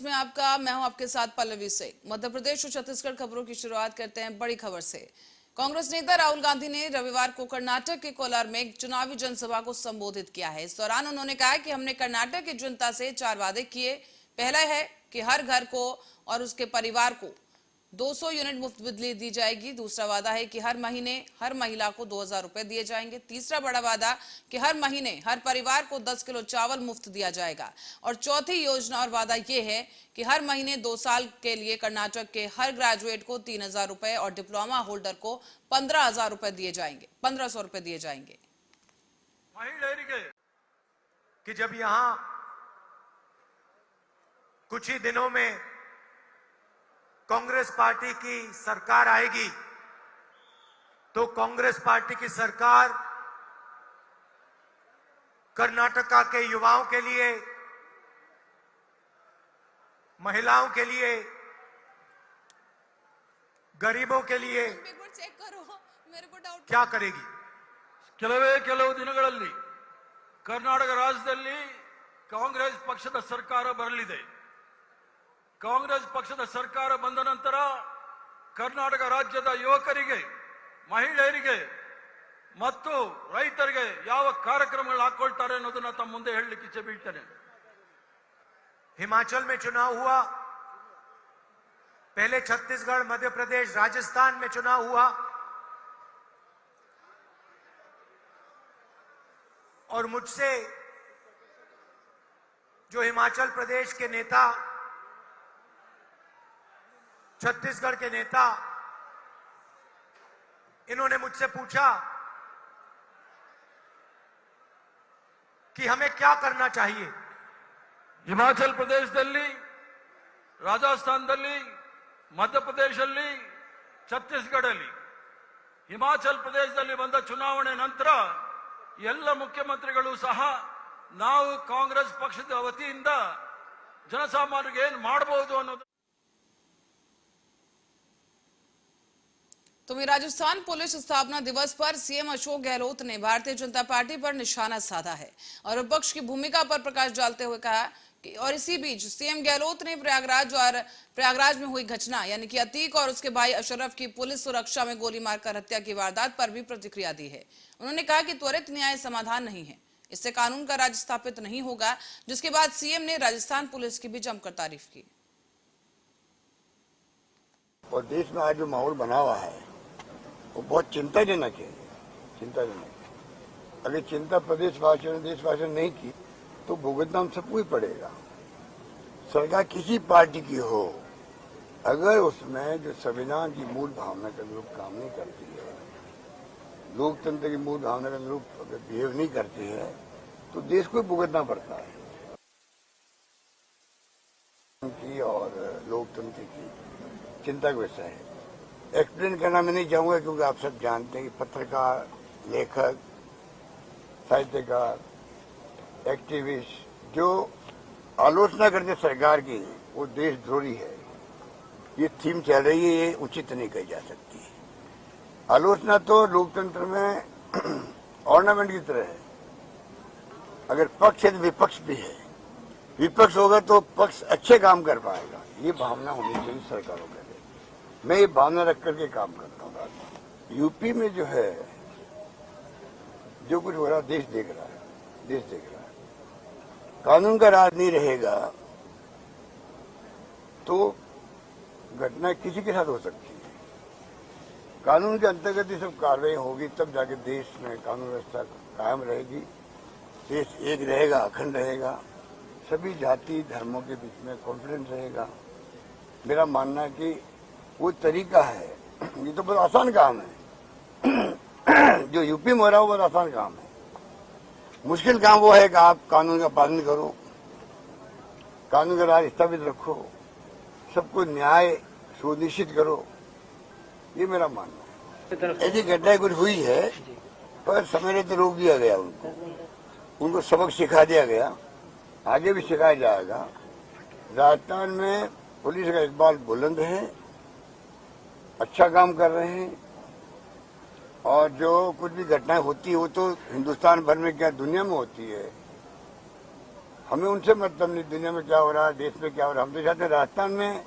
में आपका मैं हूं आपके साथ पल्लवी से। मध्य प्रदेश और छत्तीसगढ़ खबरों की शुरुआत करते हैं बड़ी खबर से। कांग्रेस नेता राहुल गांधी ने रविवार को कर्नाटक के कोलार में एक चुनावी जनसभा को संबोधित किया है। इस दौरान उन्होंने कहा कि हमने कर्नाटक की जनता से 4 वादे किए। पहला है कि हर घर को और उसके परिवार को 200 यूनिट मुफ्त बिजली दी जाएगी। दूसरा वादा है कि हर महीने हर महिला को 2000 रुपए दिए जाएंगे। तीसरा बड़ा वादा कि हर महीने हर परिवार को 10 किलो चावल मुफ्त दिया जाएगा। और चौथी योजना और वादा यह है कि हर महीने 2 साल के लिए कर्नाटक के हर ग्रेजुएट को 3000 रुपए और डिप्लोमा होल्डर को 15,000 रुपए दिए जाएंगे, 1500 रुपए दिए जाएंगे। कि जब यहां कुछ ही दिनों में कांग्रेस पार्टी की सरकार आएगी तो कांग्रेस पार्टी की सरकार कर्नाटका के युवाओं के लिए, महिलाओं के लिए, गरीबों के लिए क्या करेगी? ಕೆಲವು ದಿನಗಳಲ್ಲಿ ಕರ್ನಾಟಕ ರಾಜ್ಯದಲ್ಲಿ ಕಾಂಗ್ರೆಸ್ ಪಕ್ಷದ ಸರ್ಕಾರ ಬರಲಿದೆ. ಕಾಂಗ್ರೆಸ್ ಪಕ್ಷದ ಸರ್ಕಾರ ಬಂದ ನಂತರ ಕರ್ನಾಟಕ ರಾಜ್ಯದ ಯುವಕರಿಗೆ, ಮಹಿಳೆಯರಿಗೆ ಮತ್ತು ರೈತರಿಗೆ ಯಾವ ಕಾರ್ಯಕ್ರಮಗಳು ಹಾಕೊಳ್ತಾರೆ ಅನ್ನೋದನ್ನ ತಮ್ಮ ಮುಂದೆ ಹೇಳಲಿಕ್ಕೆ ಇಚ್ಛೆ ಬೀಳ್ತೇನೆ. हिमाचल में चुनाव हुआ, पहले छत्तीसगढ़, मध्य प्रदेश, राजस्थान में चुनाव हुआ और मुझसे जो हिमाचल प्रदेश के नेता, छत्तीसगढ़ के नेता, इन्होंने मुझसे पूछा कि हमें क्या करना चाहिए। ಹಿಮಾಚಲ್ ಪ್ರದೇಶದಲ್ಲಿ, ರಾಜಸ್ಥಾನದಲ್ಲಿ, ಮಧ್ಯಪ್ರದೇಶದಲ್ಲಿ, ಛತ್ತೀಸ್ಗಢಲ್ಲಿ, ಹಿಮಾಚಲ್ ಪ್ರದೇಶದಲ್ಲಿ ಬಂದ ಚುನಾವಣೆ ನಂತರ ಎಲ್ಲ ಮುಖ್ಯಮಂತ್ರಿಗಳು ಸಹ ನಾವು ಕಾಂಗ್ರೆಸ್ ಪಕ್ಷದ ವತಿಯಿಂದ ಜನಸಾಮಾನ್ಯರಿಗೆ ಏನು ಮಾಡಬಹುದು ಅನ್ನೋದು. तो राजस्थान पुलिस स्थापना दिवस पर सीएम अशोक गहलोत ने भारतीय जनता पार्टी पर निशाना साधा है और विपक्ष की भूमिका पर प्रकाश डालते हुए कहा कि और इसी बीच सीएम गहलोत ने प्रयागराज में हुई घटना यानी कि अतीक और उसके भाई अशरफ की पुलिस सुरक्षा में गोली मारकर हत्या की वारदात पर भी प्रतिक्रिया दी है। उन्होंने कहा कि त्वरित न्याय समाधान नहीं है, इससे कानून का राज स्थापित नहीं होगा। जिसके बाद सीएम ने राजस्थान पुलिस की भी जमकर तारीफ की। और देश में आज जो माहौल बना हुआ है वो बहुत चिंताजनक है, चिंताजनक। अगर चिंता प्रदेशवासियों ने, देशवासियों ने नहीं की तो भुगतना हम सबको ही पड़ेगा। सरकार किसी पार्टी की हो, अगर उसमें जो संविधान की मूल भावना के अनुरूप काम नहीं करती है, लोकतंत्र की मूल भावना के अनुरूप अगर बिहेव नहीं करती है तो देश को भुगतना पड़ता है। की और लोकतंत्र की चिंता का विषय है। एक्सप्लेन करना मैं नहीं चाहूंगा क्योंकि आप सब जानते हैं कि पत्रकार, लेखक, साहित्यकार, एक्टिविस्ट जो आलोचना करते सरकार की वो देशद्रोही है। ये थीम चल रही है, ये उचित नहीं कही जा सकती है। आलोचना तो लोकतंत्र में ऑर्नामेंट की तरह है। अगर पक्ष है तो विपक्ष भी है, विपक्ष होगा तो पक्ष अच्छे काम कर पाएगा। ये भावना होनी चाहिए सरकारों के लिए। मैं ये भावना रख करके काम करता हूँ। यूपी में जो है, जो कुछ हो रहा है देश देख रहा है, देश देख रहा है। कानून का राज नहीं रहेगा तो घटना किसी के साथ हो सकती है। कानून के अंतर्गत ये सब कार्रवाई होगी तब जाके देश में कानून व्यवस्था कायम रहेगी, देश एक रहेगा, अखंड रहेगा, सभी जाति धर्मों के बीच में कॉन्फिडेंस रहेगा। मेरा मानना है कि वो तरीका है। ये तो बहुत आसान काम है जो यूपी में हो रहा है, वो बहुत आसान काम है। मुश्किल काम वो है कि आप कानून का पालन करो, कानून का राज स्थापित रखो, सबको न्याय सुनिश्चित करो। ये मेरा मानना है। ऐसी घटनाएं कुछ हुई है पर समय रहते रोक दिया गया, उनको सबक सिखा दिया गया, आगे भी सिखाया जाएगा। राजस्थान में पुलिस का इकबाल बुलंद है, अच्छा काम कर रहे हैं और जो कुछ भी घटनाएं होती है वो तो हिंदुस्तान भर में क्या दुनिया में होती है। हमें उनसे मतलब नहीं, दुनिया में क्या हो रहा है, देश में क्या हो रहा है। हम तो चाहते हैं राजस्थान में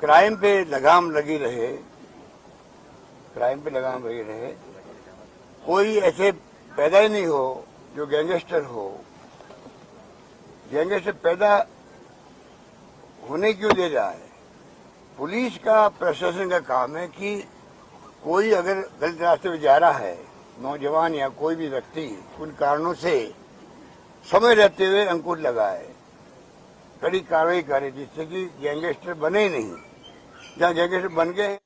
क्राइम पे लगाम लगी रहे, क्राइम पे लगाम लगी रहे, कोई ऐसे पैदा ही नहीं हो जो गैंगस्टर हो। गैंगस्टर पैदा होने क्यों दे रहा है? पुलिस का, प्रशासन का काम है कि कोई अगर गलत रास्ते पे जा रहा है, नौजवान या कोई भी व्यक्ति, उन कारणों से समय रहते हुए अंकुश लगाए, कड़ी कार्रवाई करे, जिससे कि गैंगस्टर बने ही नहीं। जहां गैंगस्टर बन गए।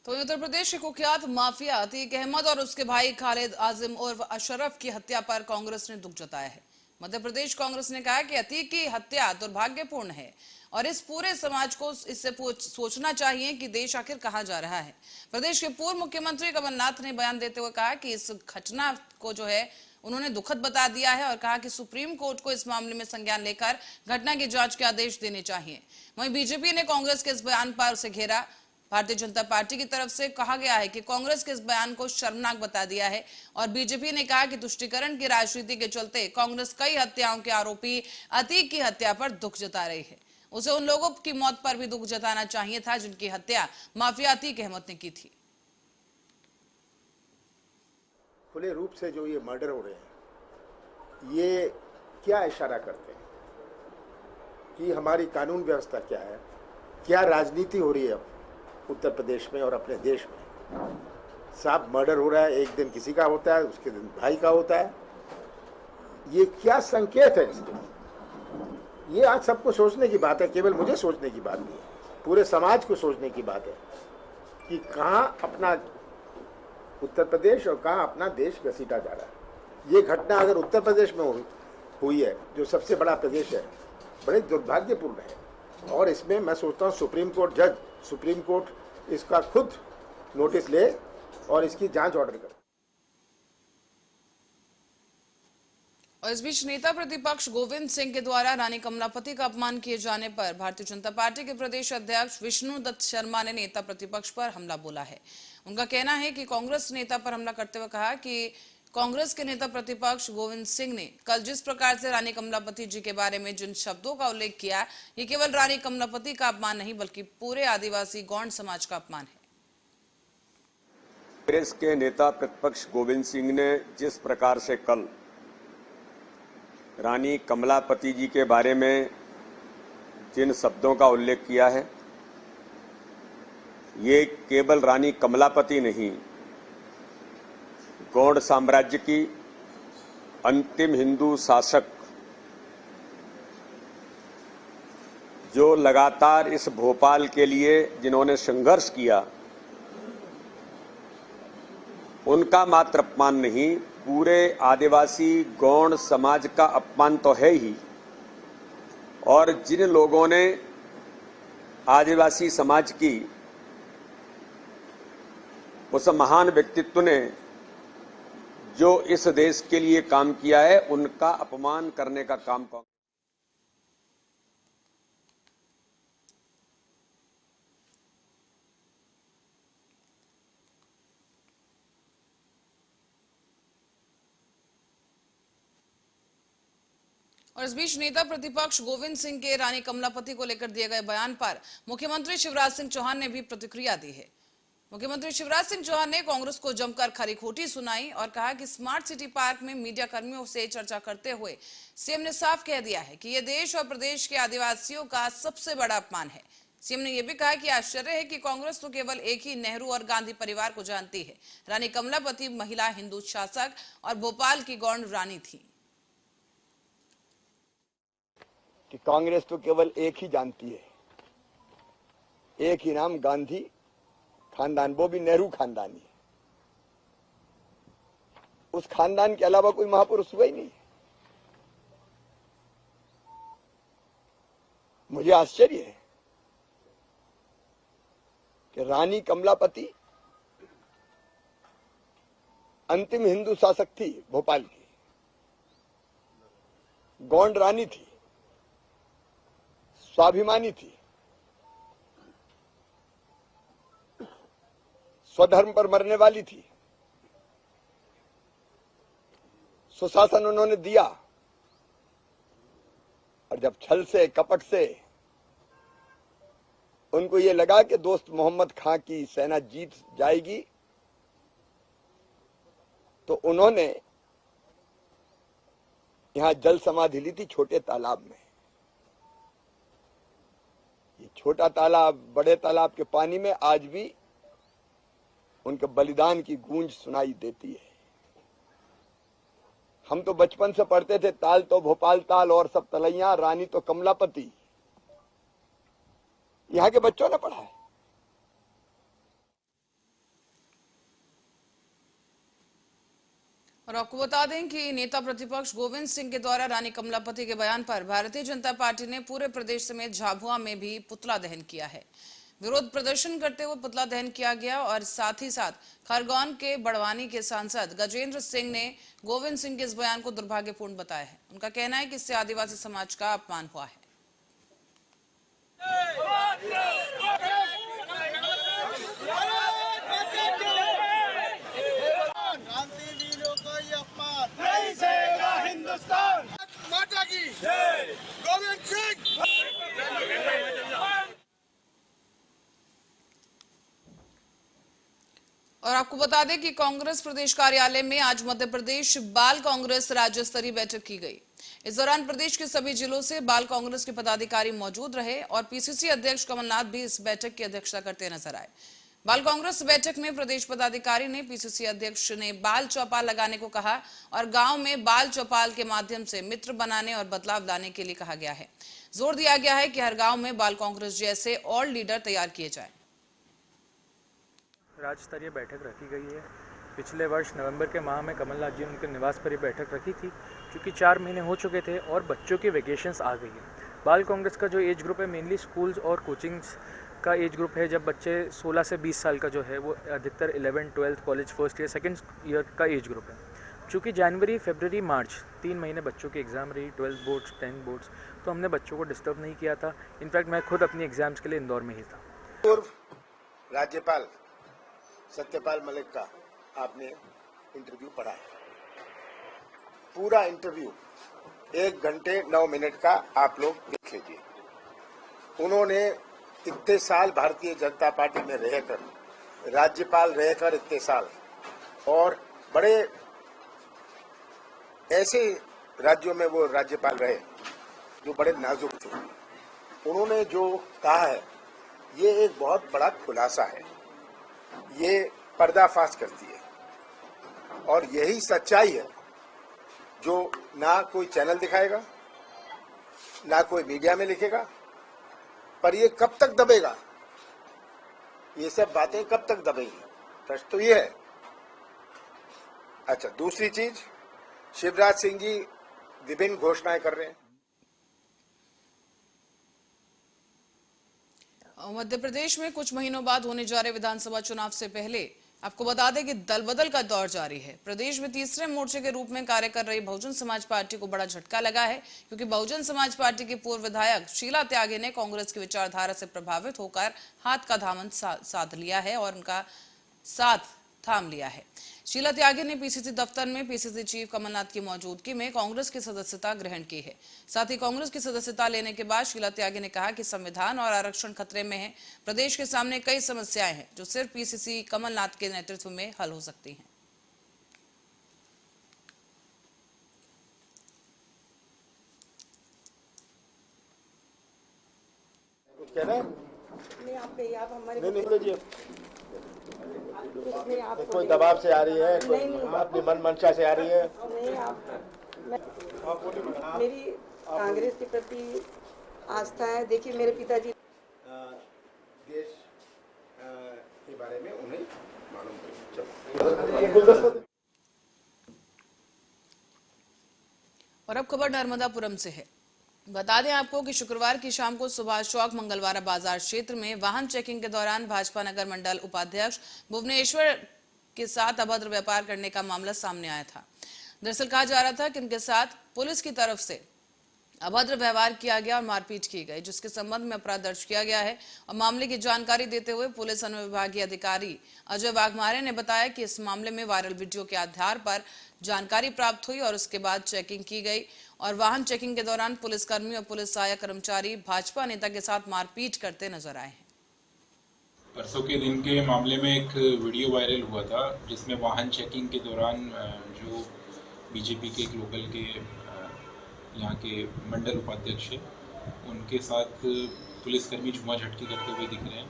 तो उत्तर प्रदेश के कुख्यात माफिया अतीक अहमद और उसके भाई खालिद आजिम उर्फ अशरफ की हत्या पर कांग्रेस ने दुख जताया है। मध्य प्रदेश कांग्रेस ने कहा कि अतीक की हत्या दुर्भाग्यपूर्ण है और इस पूरे समाज को इससे सोचना चाहिए कि देश आखिर कहां जा रहा है। प्रदेश के पूर्व मुख्यमंत्री कमलनाथ ने बयान देते हुए कहा कि इस घटना को जो है उन्होंने दुखद बता दिया है और कहा कि सुप्रीम कोर्ट को इस मामले में संज्ञान लेकर घटना की जांच के आदेश देने चाहिए। वहीं बीजेपी ने कांग्रेस के इस बयान पर उसे घेरा। भारतीय जनता पार्टी की तरफ से कहा गया है कि कांग्रेस के इस बयान को शर्मनाक बता दिया है और बीजेपी ने कहा कि तुष्टीकरण की राजनीति के चलते कांग्रेस कई हत्याओं के आरोपी अतीक की हत्या पर दुख जता रही है। उसे उन लोगों की मौत पर भी दुख जताना चाहिए था जिनकी हत्या माफिया अतीक अहमद ने की थी। खुले रूप से जो ये मर्डर हो रहे हैं, ये क्या इशारा करते हैं कि हमारी कानून व्यवस्था क्या है, क्या राजनीति हो रही है उत्तर प्रदेश में और अपने देश में। साफ मर्डर हो रहा है, एक दिन किसी का होता है, उसके दिन भाई का होता है। ये क्या संकेत है इसके? ये आज सबको सोचने की बात है, केवल मुझे सोचने की बात नहीं है, पूरे समाज को सोचने की बात है कि कहाँ अपना उत्तर प्रदेश और कहाँ अपना देश घसीटा जा रहा है। ये घटना अगर उत्तर प्रदेश में हुई है, जो सबसे बड़ा प्रदेश है, बड़े दुर्भाग्यपूर्ण है। और इसमें मैं सोचता हूँ सुप्रीम कोर्ट इसका खुद नोटिस ले और इसकी जांच ऑर्डर करे। और इस बीच नेता प्रतिपक्ष गोविंद सिंह के द्वारा रानी कमलापति का अपमान किए जाने पर भारतीय जनता पार्टी के प्रदेश अध्यक्ष विष्णु दत्त शर्मा ने नेता प्रतिपक्ष पर हमला बोला है। उनका कहना है कि कांग्रेस नेता पर हमला करते हुए कहा कि कांग्रेस के नेता प्रतिपक्ष गोविंद सिंह ने कल जिस प्रकार से रानी कमलापति जी के बारे में जिन शब्दों का उल्लेख किया, ये केवल रानी कमलापति का अपमान नहीं बल्कि पूरे आदिवासी गौंड समाज का अपमान है। कांग्रेस के नेता प्रतिपक्ष गोविंद सिंह ने जिस प्रकार से कल रानी कमलापति जी के बारे में जिन शब्दों का उल्लेख किया है, ये केवल रानी कमलापति नहीं, गौड़ साम्राज्य की अंतिम हिंदू शासक जो लगातार इस भोपाल के लिए जिन्होंने संघर्ष किया, उनका मात्र अपमान नहीं, पूरे आदिवासी गौड़ समाज का अपमान तो है ही। और जिन लोगों ने आदिवासी समाज की उस महान व्यक्तित्व ने जो इस देश के लिए काम किया है, उनका अपमान करने का काम कौन? और इस बीच नेता प्रतिपक्ष गोविंद सिंह के रानी कमलापति को लेकर दिए गए बयान पर मुख्यमंत्री शिवराज सिंह चौहान ने भी प्रतिक्रिया दी है। मुख्यमंत्री शिवराज सिंह चौहान ने कांग्रेस को जमकर खरी खोटी सुनाई और कहा कि स्मार्ट सिटी पार्क में मीडिया कर्मियों से चर्चा करते हुए सीएम ने साफ कह दिया है कि यह देश और प्रदेश के आदिवासियों का सबसे बड़ा अपमान है। सीएम ने यह भी कहा कि आश्चर्य है कि कांग्रेस तो केवल एक ही नेहरू और गांधी परिवार को जानती है। रानी कमलापति महिला हिंदू शासक और भोपाल की गौंड रानी थी। कि कांग्रेस तो केवल एक ही जानती है, एक ही नाम गांधी खानदान, वो भी नेहरू खानदानी है। उस खानदान के अलावा कोई महापुरुष हुआ ही नहीं। मुझे आश्चर्य है कि रानी कमलापति अंतिम हिंदू शासक थी भोपाल की, गौंड रानी थी, स्वाभिमानी थी, स्वधर्म पर मरने वाली थी। सुशासन उन्होंने दिया, और जब छल से कपट से उनको ये लगा कि दोस्त मोहम्मद खां की सेना जीत जाएगी, तो उन्होंने यहां जल समाधि ली थी छोटे तालाब में। ये छोटा तालाब बड़े तालाब के पानी में आज भी उनके बलिदान की गूंज सुनाई देती है। हम तो बचपन से पढ़ते थे, ताल तो भोपाल ताल और सब तलैया, रानी तो कमलापति। यहां के बच्चों ने पढ़ा है। और आपको बता दें कि नेता प्रतिपक्ष गोविंद सिंह के द्वारा रानी कमलापति के बयान पर भारतीय जनता पार्टी ने पूरे प्रदेश समेत झाबुआ में भी पुतला दहन किया है। विरोध प्रदर्शन करते हुए पुतला दहन किया गया और साथ ही साथ खरगोन के बड़वानी के सांसद गजेंद्र सिंह ने गोविंद सिंह के इस बयान को दुर्भाग्यपूर्ण बताया है। उनका कहना है कि इससे आदिवासी समाज का अपमान हुआ है। नहीं सहेगा हिंदुस्तान, माता की जय, गोविंद सिंह। और आपको बता दें कि कांग्रेस प्रदेश कार्यालय में आज मध्य प्रदेश बाल कांग्रेस राज्य स्तरीय बैठक की गई। इस दौरान प्रदेश के सभी जिलों से बाल कांग्रेस के पदाधिकारी मौजूद रहे और पीसीसी अध्यक्ष कमलनाथ भी इस बैठक की अध्यक्षता करते नजर आए। बाल कांग्रेस बैठक में प्रदेश पदाधिकारी ने पीसीसी अध्यक्ष ने बाल चौपाल लगाने को कहा और गांव में बाल चौपाल के माध्यम से मित्र बनाने और बदलाव लाने के लिए कहा गया है। जोर दिया गया है कि हर गांव में बाल कांग्रेस जैसे और लीडर तैयार किए जाएं। राज्य स्तरीय बैठक रखी गई है। पिछले वर्ष नवंबर के माह में कमलनाथ जी ने उनके निवास पर ये बैठक रखी थी, क्योंकि 4 महीने हो चुके थे और बच्चों की वेकेशंस आ गई है। बाल कांग्रेस का जो एज ग्रुप है मेनली स्कूल्स और कोचिंग्स का एज ग्रुप है, जब बच्चे 16 से 20 साल का जो है वो अधिकतर 11, 12 college first year second year का एज ग्रुप है। चूँकि जनवरी, फरवरी, मार्च 3 महीने बच्चों की एग्ज़ाम रही, 12 बोर्ड्स, 10 बोर्ड्स, तो हमने बच्चों को डिस्टर्ब नहीं किया था। इनफैक्ट मैं खुद अपनी एग्ज़ाम्स के लिए इंदौर में ही था। पूर्व राज्यपाल सत्यपाल मलिक का आपने इंटरव्यू पढ़ा है। पूरा इंटरव्यू 1 घंटे 9 मिनट का आप लोग देख लीजिए। उन्होंने इतने साल भारतीय जनता पार्टी में रहकर, राज्यपाल रहकर इतने साल, और बड़े ऐसे राज्यों में वो राज्यपाल रहे जो बड़े नाजुक थे। उन्होंने जो कहा है ये एक बहुत बड़ा खुलासा है, ये पर्दाफाश करती है, और यही सच्चाई है जो ना कोई चैनल दिखाएगा, ना कोई मीडिया में लिखेगा। पर ये कब तक दबेगा? ये सब बातें कब तक दबेगी? प्रश्न तो ये है। अच्छा, दूसरी चीज, शिवराज सिंह जी विभिन्न घोषणाएं कर रहे हैं। मध्य प्रदेश में कुछ महीनों बाद होने जा रहे विधानसभा चुनाव से पहले आपको बता दें कि दल बदल का दौर जारी है। प्रदेश में तीसरे मोर्चे के रूप में कार्य कर रही बहुजन समाज पार्टी को बड़ा झटका लगा है, क्योंकि बहुजन समाज पार्टी की पूर्व विधायक शीला त्यागी ने कांग्रेस की विचारधारा से प्रभावित होकर हाथ का दामन साध लिया है और उनका साथ थाम लिया है। शीला त्यागी ने पीसीसी दफ्तर में पीसीसी चीफ कमलनाथ की मौजूदगी में कांग्रेस की सदस्यता ग्रहण की है। साथ ही कांग्रेस की सदस्यता लेने के बाद शीला त्यागी ने कहा कि संविधान और आरक्षण खतरे में है। प्रदेश के सामने कई समस्याएं हैं जो सिर्फ पीसीसी कमलनाथ के नेतृत्व में हल हो सकती हैं। कुछ कह रहे हैं? नहीं, आप कहिए, आप हमारे नहीं, कोई दबाव से आ रही है, कोई अपनी मन मंशा से आ रही है। नहीं, मेरी कांग्रेस के प्रति आस्था है। देखिए, मेरे पिताजी देश के बारे में उन्हें मालूम। और अब खबर नर्मदापुरम से है। बता दें आपको कि शुक्रवार की शाम को सुभाष चौक मंगलवारा बाजार क्षेत्र में वाहन चेकिंग के दौरान भाजपा नगर मंडल उपाध्यक्ष भुवनेश्वर के साथ अभद्र व्यापार करने का मामला सामने आया था। दरअसल कहा जा रहा था कि उनके साथ पुलिस की तरफ से अभद्र व्यवहार किया गया और मारपीट की गई, जिसके संबंध में अपराध दर्ज किया गया है। और मामले की जानकारी देते हुए पुलिस अनुविभागीय अधिकारी अजय वाघमारे ने बताया कि इस मामले में वायरल वीडियो के आधार पर जानकारी प्राप्त हुई और उसके बाद चेकिंग की गई और वाहन चेकिंग के दौरान पुलिसकर्मी और पुलिस सहायक कर्मचारी भाजपा नेता के साथ मारपीट करते नजर आए हैं। परसों के दिन के मामले में एक वीडियो वायरल हुआ था, जिसमें वाहन चेकिंग के दौरान जो बीजेपी के एक लोकल के यहाँ के मंडल उपाध्यक्ष है, उनके साथ पुलिसकर्मी झूमा झटकी करते हुए दिख रहे हैं।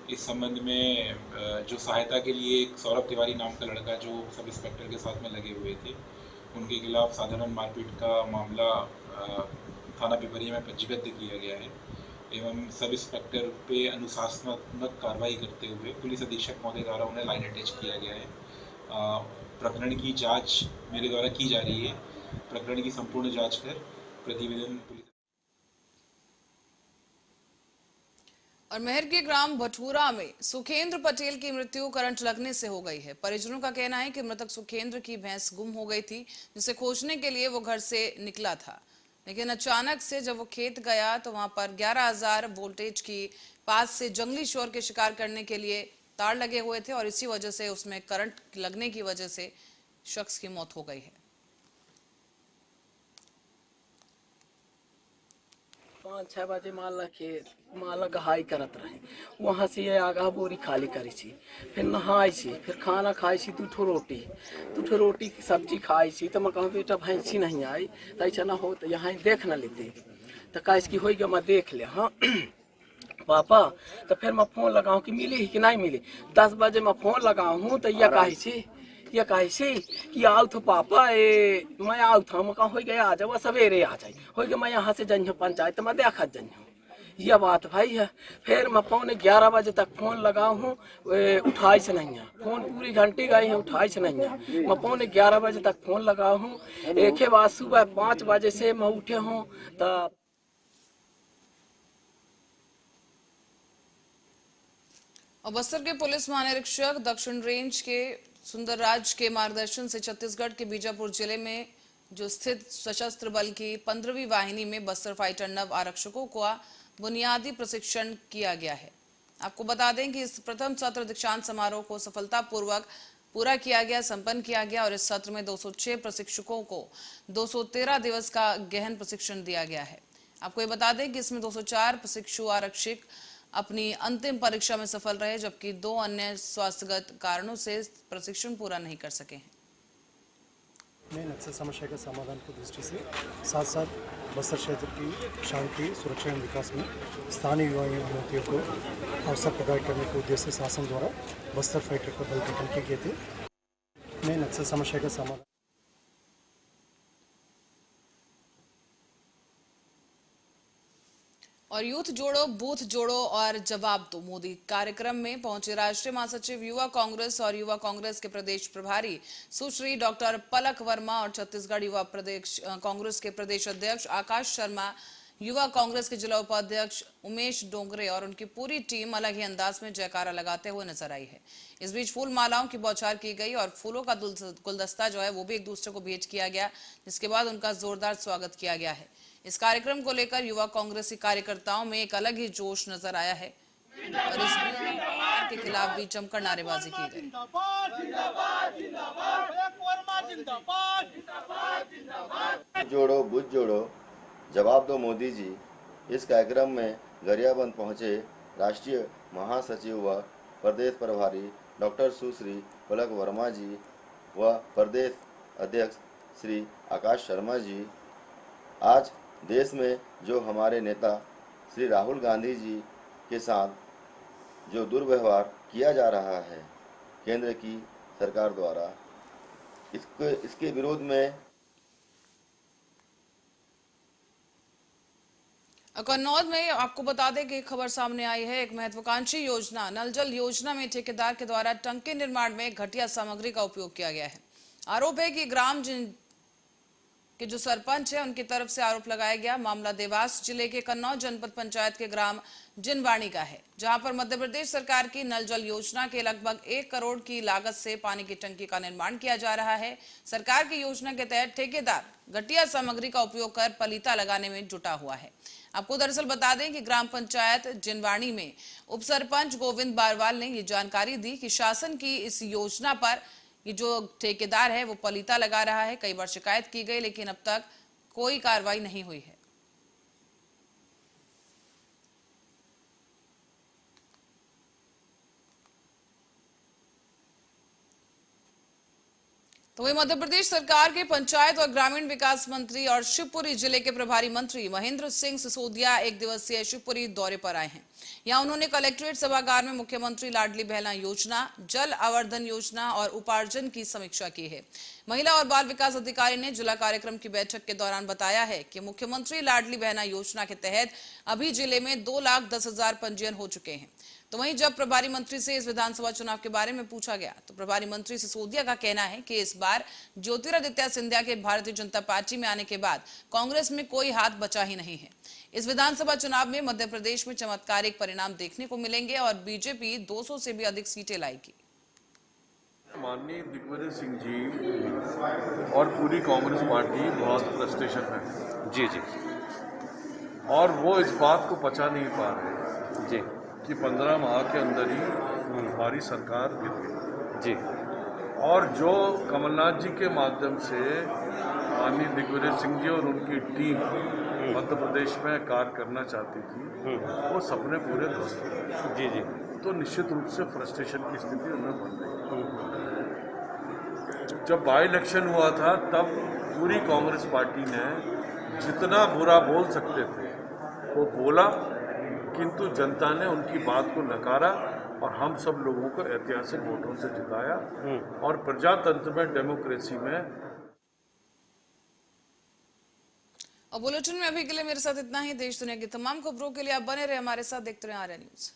इस संबंध में जो सहायता के लिए एक सौरभ तिवारी नाम का लड़का जो सब इंस्पेक्टर के साथ में लगे हुए थे, उनके खिलाफ साधारण मारपीट का मामला थाना पिपरिया में पंजीबद्ध किया गया है एवं सब इंस्पेक्टर पे अनुशासनात्मक कार्रवाई करते हुए पुलिस अधीक्षक महोदय द्वारा उन्हें लाइन अटैच किया गया है। प्रकरण की जांच मेरे द्वारा की जा रही है। प्रकरण की संपूर्ण जांच कर प्रतिवेदन पुलिस। और मेहर के ग्राम भटूरा में सुखेंद्र पटेल की मृत्यु करंट लगने से हो गई है। परिजनों का कहना है कि मृतक सुखेंद्र की भैंस गुम हो गई थी, जिसे खोजने के लिए वो घर से निकला था, लेकिन अचानक से जब वो खेत गया तो वहां पर 11,000 वोल्टेज की पास से जंगली शोर के शिकार करने के लिए तार लगे हुए थे और इसी वजह से उसमें करंट लगने की वजह से शख्स की मौत हो गई है। 5-6 बजे माला गहाई करत रहे, वहाँ से आगा बोरी खाली करी छी, फिर नहाई छी, फिर खाना खाई छी, 2 रोटी की सब्जी खाई छी। तो मैं कहूँ बेटा भैंसी नहीं आई तो ऐसा ना हो तो यहाँ देख न लेते, तो कह इसकी हो गया मैं देख ले। हाँ पापा, तो फिर मैं फोन लगाऊँ कि मिली कि नहीं मिली। 10 बजे मैं फोन लगाऊँ तो ये कहे छी कि आओ तो पापा मैं आओ था, मैं कहा हो गया आ जाओ सवेरे आ जाए, हो गया मैं यहाँ से जन्हो पंचायत में देखा जन्हो, यह बात भाई है। फिर मैं 11:15 बजे तक फोन लगा हूँ, उठाई से नहीं है फोन, पूरी घंटी गई है उठाई से नहीं है। मैं 11:15 बजे तक फोन लगा हूँ, एक ही बात सुबह 5 बजे से मैं उठे हूँ। तो और बस्तर के पुलिस महानिरीक्षक दक्षिण रेंज के सुंदरराज के मार्गदर्शन से छत्तीसगढ़ के बीजापुर जिले में जो स्थित सशस्त्र बल की 15वीं वाहिनी में बस्तर फाइटर नव आरक्षकों को बुनियादी प्रशिक्षण किया गया है। आपको बता दें कि इस प्रथम सत्र दीक्षांत समारोह को सफलतापूर्वक पूरा किया गया, संपन्न किया गया और इस सत्र में 206 प्रशिक्षकों को 213 दिवस का गहन प्रशिक्षण दिया गया है। आपको ये बता दें कि इसमें 204 प्रशिक्षु आरक्षक अपनी अंतिम परीक्षा में सफल रहे, जबकि 2 अन्य स्वास्थ्यगत कारणों से प्रशिक्षण पूरा नहीं कर सके हैं। में नक्सल समस्या के समाधान की दृष्टि से साथ साथ बस्तर क्षेत्र की शांति, सुरक्षा एवं विकास में स्थानीय युवा एवं युवतियों को अवसर प्रदान करने के उद्देश्य से शासन द्वारा बस्तर फाइटर का बल गठन किए गए थे। में नक्सल समस्या का समाधान और यूथ जोड़ो बूथ जोड़ो और जवाब दो मोदी कार्यक्रम में पहुंचे राष्ट्रीय महासचिव युवा कांग्रेस और युवा कांग्रेस के प्रदेश प्रभारी सुश्री डॉक्टर पलक वर्मा और छत्तीसगढ़ युवा प्रदेश कांग्रेस के प्रदेश अध्यक्ष आकाश शर्मा, युवा कांग्रेस के जिला उपाध्यक्ष उमेश डोंगरे और उनकी पूरी टीम अलग ही अंदाज में जयकारा लगाते हुए नजर आई है। इस बीच फूल मालाओं की बौछार की गई और फूलों का गुलदस्ता जो है वो भी एक दूसरे को भेंट किया गया, जिसके बाद उनका जोरदार स्वागत किया गया है। इस कार्यक्रम को लेकर युवा कांग्रेसी कार्यकर्ताओं में एक अलग ही जोश नजर आया है और इस के खिलाफ भी जमकर नारेबाजी की गई। जोड़ो बुझ जोड़ो जवाब दो मोदी जी। इस कार्यक्रम में गरियाबंद पहुंचे राष्ट्रीय महासचिव व प्रदेश प्रभारी डॉक्टर सुश्री पलक वर्मा जी व प्रदेश अध्यक्ष श्री आकाश शर्मा जी। आज देश में जो हमारे नेता श्री राहुल गांधी जी के साथ जो दुर्व्यवहार किया जा रहा है केंद्र की सरकार द्वारा, इसके विरोध में कन्नौज में आपको बता दें कि खबर सामने आई है। एक महत्वाकांक्षी योजना नल जल योजना में ठेकेदार के द्वारा टंकी निर्माण में घटिया सामग्री का उपयोग किया गया है। आरोप है कि कि जो सरपंच है उनकी तरफ से आरोप लगाया गया। मामला देवास जिले के कन्नौज जनपद पंचायत के ग्राम जिनवाणी का है, जहां पर मध्य प्रदेश सरकार की नल जल योजना के लगभग 1 करोड़ की लागत से पानी की टंकी का निर्माण किया जा रहा है। सरकार की योजना के तहत ठेकेदार घटिया सामग्री का उपयोग कर पलीता लगाने में जुटा हुआ है। आपको दरअसल बता दें कि ग्राम पंचायत जिनवाणी में उप सरपंच गोविंद बारवाल ने ये जानकारी दी कि शासन की इस योजना पर ये जो ठेकेदार है वो पलीता लगा रहा है। कई बार शिकायत की गई लेकिन अब तक कोई कार्रवाई नहीं हुई है। तो वही मध्य प्रदेश सरकार के पंचायत और ग्रामीण विकास मंत्री और शिवपुरी जिले के प्रभारी मंत्री महेंद्र सिंह सिसोदिया एक दिवसीय शिवपुरी दौरे पर आए हैं। यहां उन्होंने कलेक्ट्रेट सभागार में मुख्यमंत्री लाडली बहना योजना, जल आवर्धन योजना और उपार्जन की समीक्षा की है। महिला और बाल विकास अधिकारी ने जिला कार्यक्रम की बैठक के दौरान बताया है कि मुख्यमंत्री लाडली बहना योजना के तहत अभी जिले में 2,10,000 पंजीयन हो चुके हैं। तो वहीं जब प्रभारी मंत्री से इस विधानसभा चुनाव के बारे में पूछा गया तो प्रभारी मंत्री सिसोदिया का कहना है कि इस बार ज्योतिरादित्य सिंधिया के भारतीय जनता पार्टी में आने के बाद कांग्रेस में कोई हाथ बचा ही नहीं है। इस विधानसभा चुनाव में मध्य प्रदेश में चमत्कारिक परिणाम देखने को मिलेंगे और बीजेपी 200 से भी अधिक सीटें लाएगी। माननीय दिग्विजय सिंह जी और पूरी कांग्रेस पार्टी बहुत फ्रस्ट्रेशन है जी और वो इस बात को पचा नहीं पा रहे जी कि 15 माह के अंदर ही हमारी सरकार गिर गई जी और जो कमलनाथ जी के माध्यम से माननीय दिग्विजय सिंह जी और उनकी टीम मध्य प्रदेश में कार्य करना चाहती थी वो सपने पूरे ध्वस्त हो गए जी तो निश्चित रूप से फ्रस्ट्रेशन की स्थिति उनमें बन गई। जब बाई इलेक्शन हुआ था तब पूरी कांग्रेस पार्टी ने जितना बुरा बोल सकते थे वो बोला, किंतु जनता ने उनकी बात को नकारा और हम सब लोगों को ऐतिहासिक वोटों से जिताया और प्रजातंत्र में, डेमोक्रेसी में। और बुलेटिन में अभी के लिए मेरे साथ इतना ही। देश दुनिया की तमाम खबरों के लिए आप बने रहे हमारे साथ, देखते रहे आर्या न्यूज।